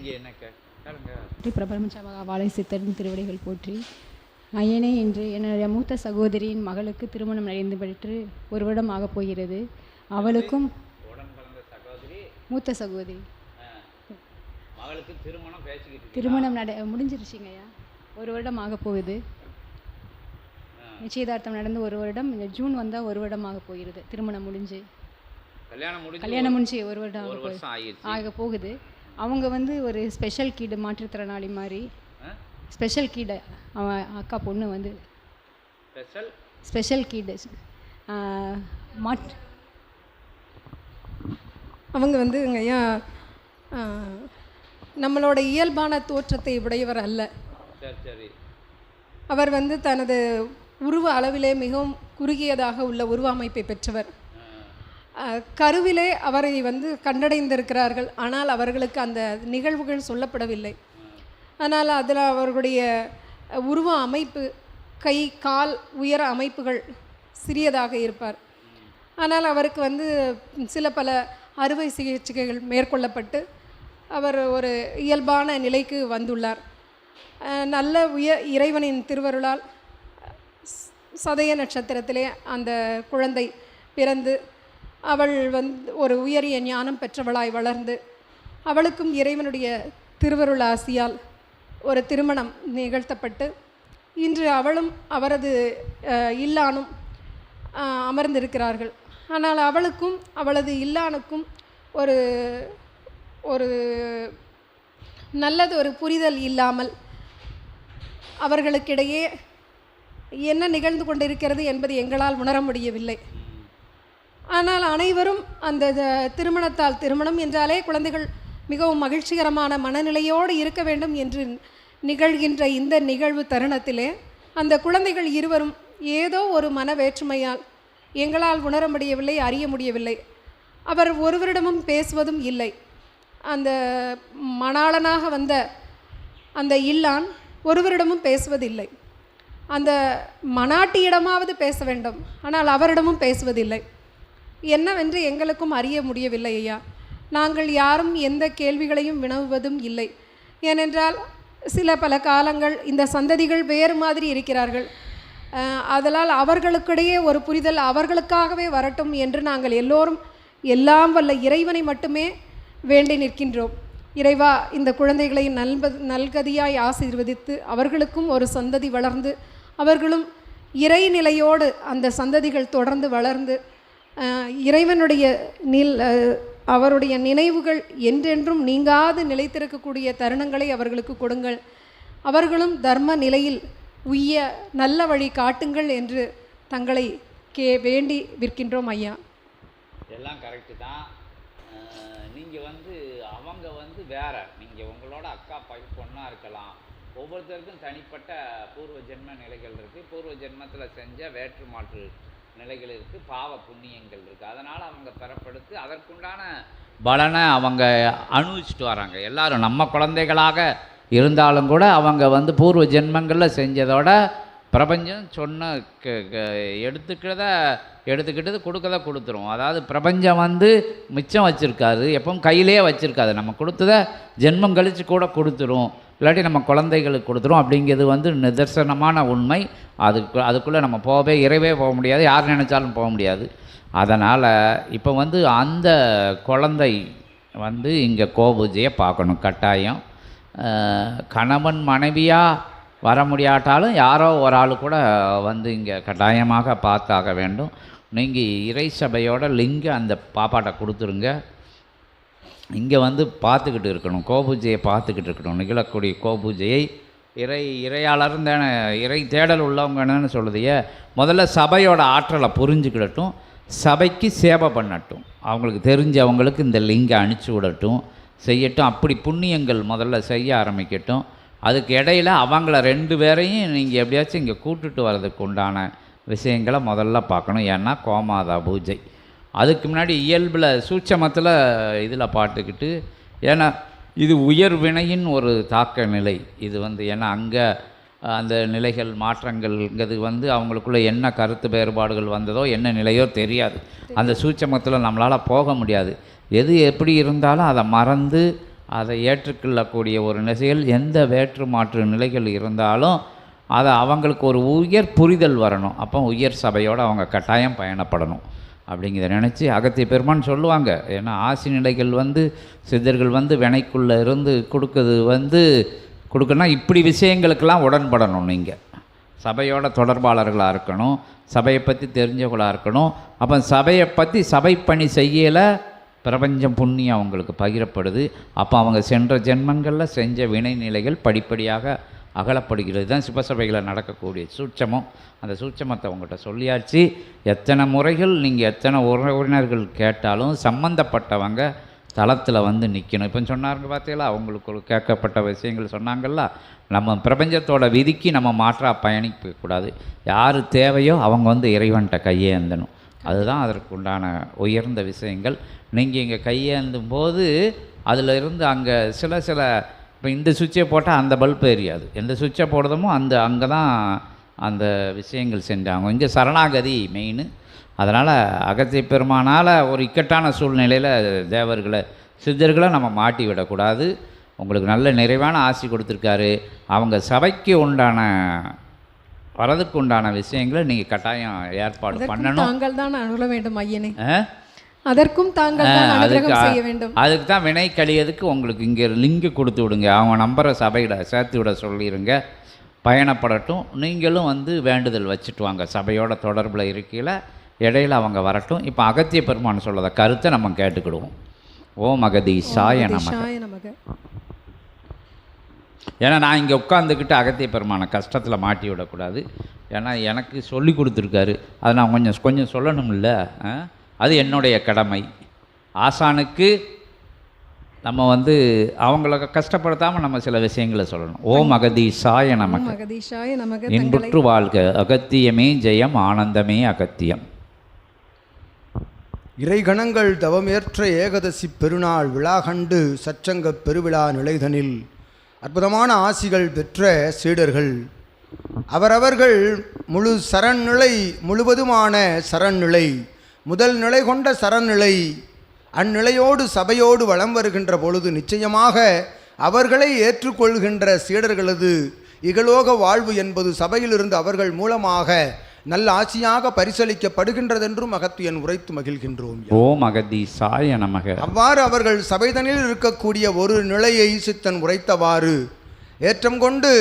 நீங்கள் என்ன கேளுங்க. பிரபஞ்சமாக வாழை சித்தரின் திருவடிகள் போற்றி. ஐயனே, இன்று என்னுடைய மூத்த சகோதரியின் மகளுக்கு திருமணம் நடந்து பெற்று ஒரு வருடம் ஆகப் போகிறது. அவளுக்கும் மூத்த சகோதரி மகளுக்கு திருமணம் முடிஞ்சிருச்சுங்கய்யா. ஒரு வருடம் ஆக போகுது. நிச்சயதார்த்தம் நடந்து ஒரு வருடம், இந்த ஜூன் வந்தால் ஒரு வருடம் ஆக போகிறது. திருமணம் முடிஞ்சு கல்யாணம் முடிஞ்சு ஒரு வருடம் ஆக போகுது. அவங்க வந்து ஒரு ஸ்பெஷல் கீடு, மாற்றுத்திறனாளி மாதிரி ஸ்பெஷல் கீடு. அவன் அக்கா பொண்ணு வந்து ஸ்பெஷல் கீடு அவங்க வந்து ஐயா நம்மளோட இயல்பான தோற்றத்தை உடையவர் அல்ல. அவர் வந்து தனது உருவ அளவிலே மிகவும் குறுகியதாக உள்ள உருவ அமைப்பை பெற்றவர். கருவிலே அவரை வந்து கண்டடைந்திருக்கிறார்கள். ஆனால் அவர்களுக்கு அந்த நிகழ்வுகள் சொல்லப்படவில்லை. ஆனால் அதில் அவர்களுடைய உருவ அமைப்பு, கை கால் உயர அமைப்புகள் சிறியதாக இருப்பார். ஆனால் அவருக்கு வந்து சில பல அறுவை சிகிச்சைகள் மேற்கொள்ளப்பட்டு அவர் ஒரு இயல்பான நிலைக்கு வந்துள்ளார். நல்ல இறைவனின் திருவருளால் சதய நட்சத்திரத்திலே அந்த குழந்தை பிறந்து அவள் வந்து ஒரு உயரிய ஞானம் பெற்றவளாய் வளர்ந்து அவளுக்கும் இறைவனுடைய திருவருள் ஆசியால் ஒரு திருமணம் நிகழ்த்தப்பட்டு இன்று அவளும் அவரது இல்லானும் அமர்ந்திருக்கிறார்கள். ஆனால் அவளுக்கும் அவளது இல்லானுக்கும் ஒரு ஒரு நல்லது ஒரு புரிதல் இல்லாமல் அவர்களுக்கிடையே என்ன நிகழ்ந்து கொண்டிருக்கிறது என்பது எங்களால் உணர முடியவில்லை. ஆனால் அனைவரும் அந்த திருமணத்தால், திருமணம் என்றாலே குழந்தைகள் மிகவும் மகிழ்ச்சிகரமான மனநிலையோடு இருக்க வேண்டும் என்று நிகழ்கின்ற இந்த நிகழ்வு தருணத்திலே அந்த குழந்தைகள் இருவரும் ஏதோ ஒரு மன வேற்றுமையால் எங்களால் உணர முடியவில்லை, அறிய முடியவில்லை. அவர் ஒருவரிடமும் பேசுவதும் இல்லை. அந்த மணாளனாக வந்த அந்த இல்லான் ஒருவரிடமும் பேசுவதில்லை. அந்த மணாட்டியிடமாவது பேச வேண்டும், ஆனால் அவரிடமும் பேசுவதில்லை. என்னவென்று எங்களுக்கும் அறிய முடியவில்லை ஐயா. நாங்கள் யாரும் எந்த கேள்விகளையும் வினவுவதும் இல்லை. ஏனென்றால் சில பல காலங்கள் இந்த சந்ததிகள் வேறு மாதிரி இருக்கிறார்கள். அதனால் அவர்களுக்கிடையே ஒரு புரிதல் அவர்களுக்காகவே வரட்டும் என்று நாங்கள் எல்லோரும் எல்லாம் வல்ல இறைவனை மட்டுமே வேண்டி நிற்கின்றோம். இறைவா, இந்த குழந்தைகளை நல்கதியாய் ஆசீர்வதித்து அவர்களுக்கும் ஒரு சந்ததி வளர்ந்து அவர்களும் இறைநிலையோடு அந்த சந்ததிகள் தொடர்ந்து வளர்ந்து இறைவனுடைய அவருடைய நினைவுகள் என்றென்றும் நீங்காது நிலைத்திருக்கக்கூடிய தருணங்களை அவர்களுக்கு கொடுங்கள். அவர்களும் தர்ம நிலையில் உய்ய நல்ல வழி காட்டுங்கள் என்று தங்களை வேண்டி விற்கின்றோம் ஐயா. எல்லாம் கரெக்டு தான். நீங்கள் வந்து அவங்க வந்து வேற, நீங்கள் உங்களோட அக்கா பொண்ணாக இருக்கலாம். ஒவ்வொருத்தருக்கும் தனிப்பட்ட பூர்வ ஜென்ம நிலைகள் இருக்குது. பூர்வ ஜென்மத்தில் செஞ்ச வேற்று மாற்று நிலைகள் இருக்குது, பாவ புண்ணியங்கள் இருக்குது. அதனால் அவங்க பெறப்படுத்தி அதற்குண்டான பலனை அவங்க அனுபவிச்சுட்டு வராங்க. எல்லாரும் நம்ம குழந்தைகளாக இருந்தாலும் கூட அவங்க வந்து பூர்வ ஜென்மங்களில் செஞ்சதோட பிரபஞ்சம் சொன்ன எடுத்துக்கிட்டது கொடுத்துரும். அதாவது பிரபஞ்சம் வந்து மிச்சம் வச்சுருக்காது, எப்பவும் கையிலே வச்சுருக்காது. நம்ம கொடுத்ததை ஜென்மம் கழித்து கூட கொடுத்துரும், இல்லாட்டி நம்ம குழந்தைகளுக்கு கொடுத்துரும். அப்படிங்கிறது வந்து நிதர்சனமான உண்மை. அதுக்குள்ளே நம்ம இறைவே போக முடியாது, யார் நினச்சாலும் போக முடியாது. அதனால் இப்போ வந்து அந்த குழந்தை வந்து இங்கே கோபூஜையை பார்க்கணும் கட்டாயம். கணவன் மனைவியாக வர முடியாட்டாலும் யாரோ ஒரு ஆள் கூட வந்து இங்கே கட்டாயமாக பார்த்தாக வேண்டும். நீங்கள் இறை சபையோட லிங்க் அந்த பாப்பாட்ட கொடுத்துருங்க. இங்கே வந்து பார்த்துக்கிட்டு இருக்கணும், கோபூஜையை பார்த்துக்கிட்டு இருக்கணும். நிகழக்கூடிய கோபூஜையை இறையாளர் தானே, இறை தேடல் உள்ளவங்கன்னு சொல்லுதையே. முதல்ல சபையோட ஆற்றலை புரிஞ்சுக்கிடட்டும், சபைக்கு சேவை பண்ணட்டும், அவங்களுக்கு தெரிஞ்சவங்களுக்கு இந்த லிங்கை அனுப்பிச்சி விடட்டும், செய்யட்டும். அப்படி புண்ணியங்கள் முதல்ல செய்ய ஆரம்பிக்கட்டும். அதுக்கு இடையில் அவங்கள 2 பேரையும் நீங்கள் எப்படியாச்சும் இங்கே கூட்டுட்டு வர்றதுக்கு உண்டான விஷயங்களை முதல்ல பார்க்கணும். ஏன்னா கோமாதா பூஜை அதுக்கு முன்னாடி இயல்பில் சூட்சமத்தில் இதில் பாட்டுக்கிட்டு, ஏன்னா இது உயர் வினையின் ஒரு தாக்க நிலை. இது வந்து ஏன்னா அங்கே அந்த நிலைகள் மாற்றங்கள்ங்கிறது வந்து அவங்களுக்குள்ள என்ன கருத்து வேறுபாடுகள் வந்ததோ என்ன நிலையோ தெரியாது. அந்த சூட்சமத்தில் நம்மளால் போக முடியாது. எது எப்படி இருந்தாலும் அதை மறந்து அதை ஏற்றுக்கொள்ளக்கூடிய ஒரு நிலையில் எந்த வேற்று மாற்று நிலைகள் இருந்தாலும் அதை அவங்களுக்கு ஒரு உயர் புரிதல் வரணும். அப்போ உயர் சபையோடு அவங்க கட்டாயம் பயணப்படணும் அப்படிங்கிறத நினச்சி அகத்திய பெருமான் சொல்லுவாங்க. ஏன்னா ஆசி நிலைகள் சித்தர்கள் வினைக்குள்ளே இருந்து கொடுக்கணும்னா இப்படி விஷயங்களுக்கெல்லாம் உடன்படணும். நீங்கள் சபையோட தொடர்பாளர்களாக இருக்கணும், சபையை பற்றி தெரிஞ்சவங்களாக இருக்கணும். அப்போ சபையை பற்றி சபை பணி செய்யலை பிரபஞ்சம் புண்ணியம் அவங்களுக்கு பகிரப்படுது. அப்போ அவங்க சென்ற ஜென்மங்களில் செஞ்ச வினை நிலைகள் படிப்படியாக அகலப்படுகிறது. தான் சிவசபைகளில் நடக்கக்கூடிய சூட்சமம். அந்த சூட்சமத்தை அவங்கள்ட்ட சொல்லியாச்சு. எத்தனை முறைகள் நீங்கள் எத்தனை உறவினர்கள் கேட்டாலும் சம்பந்தப்பட்டவங்க தளத்தில் நிற்கணும். இப்போ சொன்னாருங்க பார்த்தீங்களா, அவங்களுக்கு ஒரு கேட்கப்பட்ட விஷயங்கள் சொன்னாங்கல்ல. நம்ம பிரபஞ்சத்தோட விதிக்கு நம்ம மாற்றாக பயணிக்கக்கூடாது. யார் தேவையோ அவங்க இறைவன்கிட்ட கையேந்தணும். அதுதான் அதற்கு உண்டான உயர்ந்த விஷயங்கள். நீங்கள் இங்கே கையேந்தும் போது அதில் இருந்து அங்கே சில இப்போ இந்த சுவிட்சை போட்டால் அந்த பல்ப் எரியாது. எந்த சுவிட்சை போடுறதுமோ அங்கே தான் அந்த விஷயங்கள் செஞ்சாங்க. இங்கே சரணாகதி மெயின். அதனால் அகத்திய பெருமானால் ஒரு இக்கட்டான சூழ்நிலையில் தேவர்களை சித்தர்களை நம்ம மாட்டி விடக்கூடாது. உங்களுக்கு நல்ல நிறைவான ஆசி கொடுத்துருக்காரு. அவங்க சபைக்கு உண்டான வரதுக்கு உண்டான விஷயங்களை நீங்கள் கட்டாயம் ஏற்பாடு பண்ணணும். தாங்கள் தான் அருள வேண்டும் ஐயனே. அதற்கும் தாங்கள் தான் அனுகிரகம் செய்ய வேண்டும். அதுக்கு தான் வினை கழியதுக்கு உங்களுக்கு இங்கே லிங்க் கொடுத்து விடுங்க. அவங்க நம்பரை சபையில் சேர்த்து விட சொல்லிடுங்க. பயணப்படட்டும். நீங்களும் வேண்டுதல் வச்சுட்டு வாங்க. சபையோட தொடர்பில் இருக்கையில் இடையில் அவங்க வரட்டும். இப்போ அகத்திய பெருமான் சொல்லத கருத்தை நம்ம கேட்டுக்கிடுவோம். ஓம் அகதீஷாய நமக. ஏன்னா நான் இங்கே உட்காந்துக்கிட்டு அகத்திய பெருமானை கஷ்டத்தில் மாட்டி விடக்கூடாது. ஏன்னா எனக்கு சொல்லி கொடுத்துருக்காரு. அதை நான் கொஞ்சம் சொல்லணும்ல. அது என்னுடைய கடமை. ஆசானுக்கு நம்ம அவங்கள கஷ்டப்படுத்தாமல் நம்ம சில விஷயங்களை சொல்லணும். ஓம் அகதீஷாய நமக. இன்புற்று வாழ்க. அகத்தியமே ஜெயம், ஆனந்தமே அகத்தியம். இறைகணங்கள் தவமேற்ற ஏகதசி பெருநாள் விழா கண்டு சச்சங்க பெருவிழா நிலைதனில் அற்புதமான ஆசிகள் பெற்ற சீடர்கள் அவரவர்கள் முழு சரண்நிலை முழுவதுமான சரண்நிலை முதல் நிலை கொண்ட சரண்நிலை அந்நிலையோடு சபையோடு வலம் வருகின்ற பொழுது நிச்சயமாக அவர்களை ஏற்றுக்கொள்கின்ற சீடர்களது இகலோக வாழ்வு என்பது சபையிலிருந்து அவர்கள் மூலமாக நல்ல ஆட்சியாக பரிசளிக்கப்படுகின்றதென்றும் அகத்தியன் உரைத்து மகிழ்கின்றோம். ஓம் அகதீஷாய நமக. அவ்வாறு அவர்கள் சபைதனில் இருக்கக்கூடிய ஒரு நிலையை சித்தன் உரைத்தவாறு ஏற்றம் கொண்டு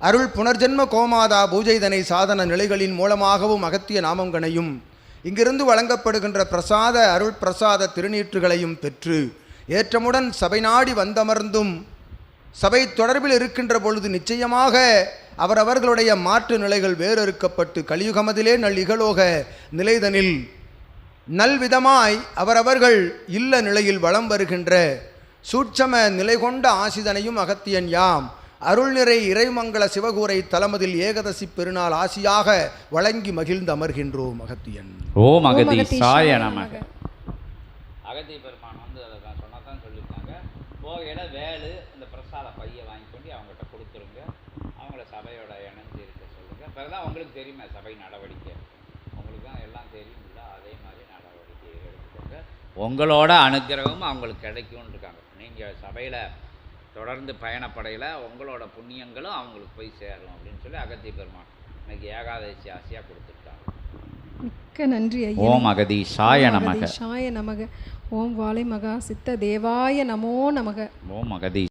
அருள் புனர்ஜென்ம கோமாதா பூஜைதனை சாதன நிலைகளின் மூலமாகவும் அகத்திய நாமங்கனையும் இங்கிருந்து வழங்கப்படுகின்ற பிரசாத அருள் பிரசாத திருநீற்றுகளையும் பெற்று ஏற்றமுடன் சபை நாடி வந்தமர்ந்தும் சபை தொடர்பில் இருக்கின்ற பொழுது நிச்சயமாக அவரவர்களுடைய மாற்று நிலைகள் வேறறுக்கப்பட்டு கலியுகமதிலே நல் இகலோக நிலைதனில் நல்விதமாய் அவரவர்கள் இல்ல நிலையில் வலம் வருகின்ற சூட்சம நிலை கொண்ட ஆசிதனையும் அகத்தியன் யாம் அருள் நிறை இறைமங்கள சிவகூரை தலமதில் ஏகதசி பெருநாள் ஆசியாக வழங்கி மகிழ்ந்து அமர்கின்றோம். அகத்தியன். ஓம் அகதீஷாய நமக. அகத்திய பெருமான் அதை தான் சொன்னதான் சொல்லியிருக்காங்க. போகையில வேலு இந்த பிரசாத பையை வாங்கி கொண்டு அவங்ககிட்ட கொடுத்துருங்க. அவங்கள சபையோட இணைஞ்சு இருக்க சொல்லுங்க. பிறகுதான் உங்களுக்கு தெரியுமே சபை நடவடிக்கை. உங்களுக்கு தான் எல்லாம் தெரியும்ல. அதே மாதிரி நடவடிக்கை எடுத்துக்கோங்க. உங்களோட அனுக்கிரகம் அவங்களுக்கு கிடைக்கும்னு இருக்காங்க. நீங்கள் சபையில் தொடர்ந்து பயணப்படையில் உங்களோட புண்ணியங்களும் அவங்களுக்கு போய் சேரும் அப்படின்னு சொல்லி அகத்திய பெருமான் இன்னைக்கு ஏகாதசி ஆசையாக கொடுத்துருக்காங்க. மிக்க நன்றி ஐயா. ஓம் அகதீஷாய நமக. ஓம் வாலை மகா சித்த தேவாய நமோ நமக. ஓம் அகதீஷ்.